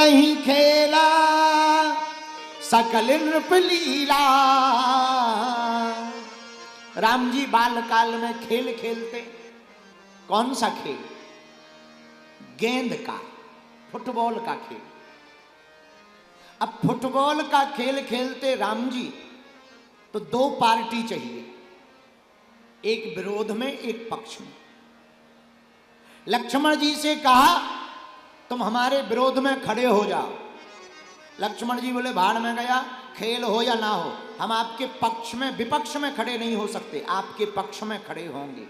नहीं खेला सकल नृप लीला। राम जी बाल काल में खेल खेलते। कौन सा खेल? गेंद का, फुटबॉल का खेल। अब फुटबॉल का खेल खेलते राम जी, तो दो पार्टी चाहिए, एक विरोध में एक पक्ष में। लक्ष्मण जी से कहा तुम हमारे विरोध में खड़े हो जाओ। लक्ष्मण जी बोले भाड़ में गया, खेल हो या ना हो, हम आपके पक्ष में विपक्ष में खड़े नहीं हो सकते, आपके पक्ष में खड़े होंगे,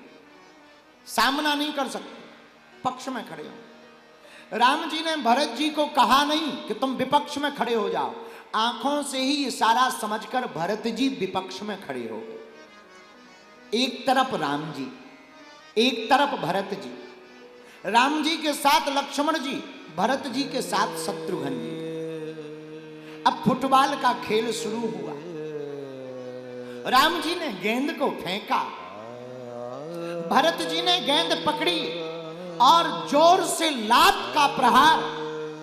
सामना नहीं कर सकते, पक्ष में खड़े होंगे। राम जी ने भरत जी को कहा नहीं कि तुम विपक्ष में खड़े हो जाओ, आंखों से ही इशारा समझकर भरत जी विपक्ष में खड़े हो गए। एक तरफ राम जी, एक तरफ भरत जी। राम जी के साथ लक्ष्मण जी, भरत जी के साथ शत्रुघ्न जी। अब फुटबॉल का खेल शुरू हुआ। राम जी ने गेंद को फेंका, भरत जी ने गेंद पकड़ी और जोर से लात का प्रहार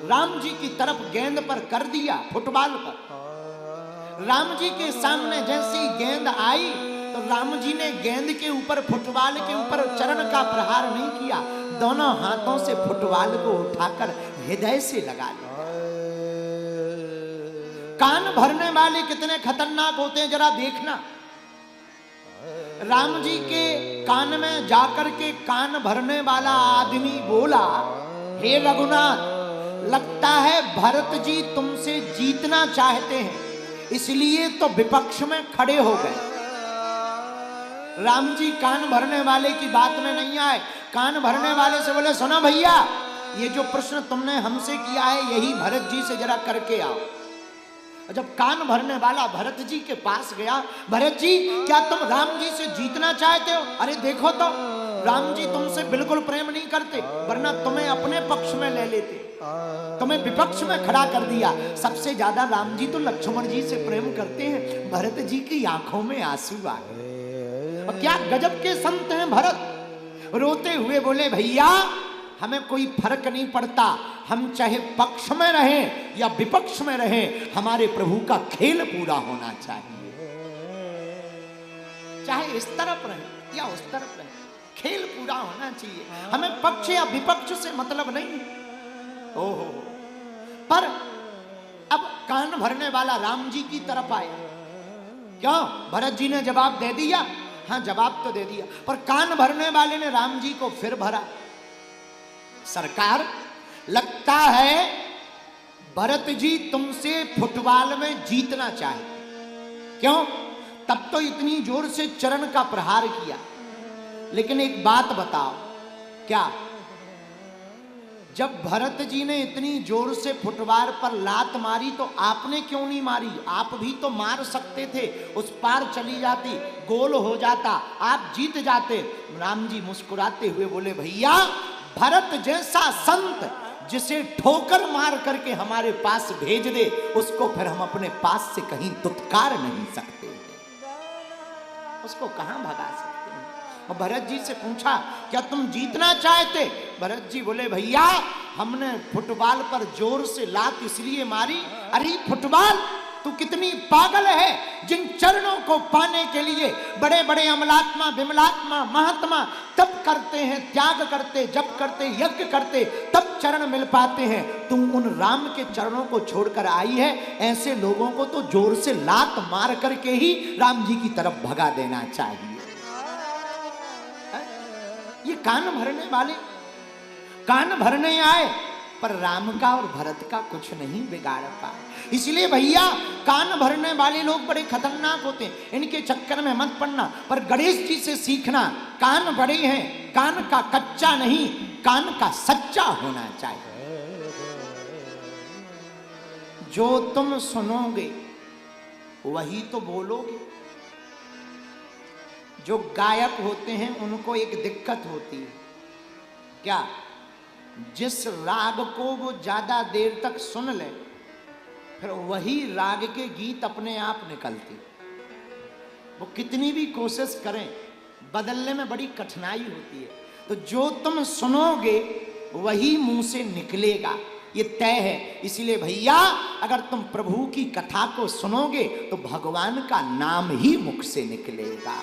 राम जी की तरफ गेंद पर कर दिया, फुटबॉल पर। राम जी के सामने जैसी गेंद आई तो राम जी ने गेंद के ऊपर, फुटबॉल के ऊपर चरण का प्रहार नहीं किया, दोनों हाथों से फुटबॉल को उठाकर हृदय से लगा लिया। कान भरने वाले कितने खतरनाक होते हैं जरा देखना। राम जी के कान में जाकर के कान भरने वाला आदमी बोला, हे रघुनाथ, लगता है भरत जी तुमसे जीतना चाहते हैं, इसलिए तो विपक्ष में खड़े हो गए। राम जी कान भरने वाले की बात में नहीं आए, कान भरने वाले से बोले सुनो भैया, ये जो प्रश्न तुमने हमसे किया है यही भरत जी से जरा करके आओ। जब कान भरने वाला भरत जी के पास गया, भरत जी क्या तुम राम जी से जीतना चाहते हो? अरे देखो तो राम जी तुमसे बिल्कुल प्रेम नहीं करते, वरना तुम्हें अपने पक्ष में ले लेते, तुम्हें विपक्ष में खड़ा कर दिया। सबसे ज्यादा राम जी तो लक्ष्मण जी से प्रेम करते हैं। भरत जी की आंखों में आंसू आ गए। और क्या गजब के संत हैं भरत। रोते हुए बोले भैया हमें कोई फर्क नहीं पड़ता, हम चाहे पक्ष में रहें या विपक्ष में रहें, हमारे प्रभु का खेल पूरा होना चाहिए। चाहे इस तरफ रहे या उस तरफ रहे, खेल पूरा होना चाहिए, हमें पक्ष या विपक्ष से मतलब नहीं। ओहो, पर अब कान भरने वाला राम जी की तरफ आया। क्यों? भरत जी ने जवाब दे दिया। हाँ जवाब तो दे दिया, पर कान भरने वाले ने राम जी को फिर भरा। सरकार, लगता है भरत जी तुमसे फुटबॉल में जीतना चाहे। क्यों? तब तो इतनी जोर से चरण का प्रहार किया। लेकिन एक बात बताओ, क्या जब भरत जी ने इतनी जोर से फुटबॉल पर लात मारी तो आपने क्यों नहीं मारी? आप भी तो मार सकते थे, उस पार चली जाती, गोल हो जाता, आप जीत जाते। राम जी मुस्कुराते हुए बोले भैया, भरत जैसा संत जिसे ठोकर मार करके हमारे पास भेज दे, उसको फिर हम अपने पास से कहीं दुत्कार नहीं सकते, उसको कहां भगा सकते हैं। और भरत जी से पूछा क्या तुम जीतना चाहते? भरत जी बोले भैया हमने फुटबॉल पर जोर से लात इसलिए मारी। अरे फुटबॉल, तू कितनी पागल है, जिन चरणों को पाने के लिए बड़े बड़े अमलात्मा, विमलात्मा, महात्मा तप करते हैं, त्याग करते, जप करते, यज्ञ करते, तब चरण मिल पाते हैं। तू उन राम के चरणों को छोड़कर आई है। ऐसे लोगों को तो जोर से लात मार करके ही राम जी की तरफ भगा देना चाहिए। ये कान भरने वाले कान भरने आए, पर राम का और भरत का कुछ नहीं बिगाड़ पाए। इसलिए भैया कान भरने वाले लोग बड़े खतरनाक होते हैं, इनके चक्कर में मत पड़ना। पर गणेश जी से सीखना, कान बड़े हैं, कान का कच्चा नहीं, कान का सच्चा होना चाहिए। जो तुम सुनोगे वही तो बोलोगे। जो गायक होते हैं उनको एक दिक्कत होती है, क्या? जिस राग को वो ज्यादा देर तक सुन ले, फिर वही राग के गीत अपने आप निकलते। वो कितनी भी कोशिश करें, बदलने में बड़ी कठिनाई होती है। तो जो तुम सुनोगे वही मुंह से निकलेगा। ये तय है। इसीलिए भैया अगर तुम प्रभु की कथा को सुनोगे तो भगवान का नाम ही मुख से निकलेगा।